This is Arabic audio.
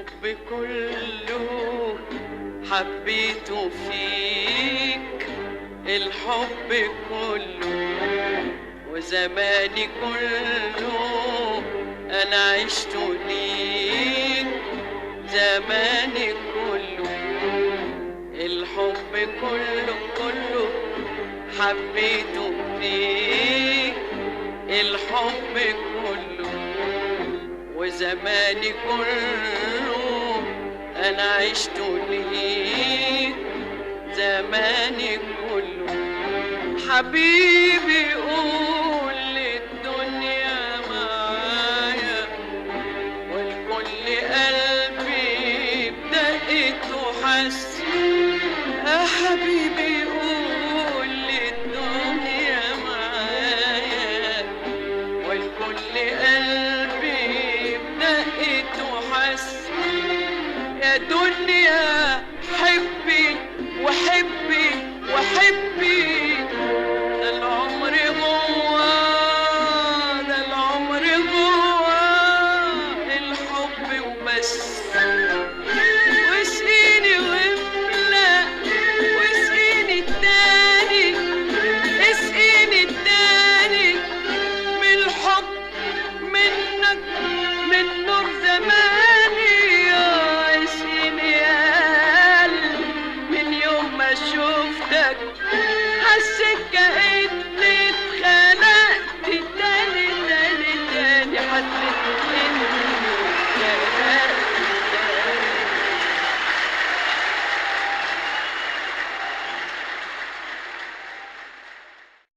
الحب كله حبيته فيك، الحب كله وزماني كله أنا عشت ليك، زماني كله الحب كله كله حبيته فيك، الحب كله وزماني كله أنا عشت ليك، زماني كله. حبيبي قول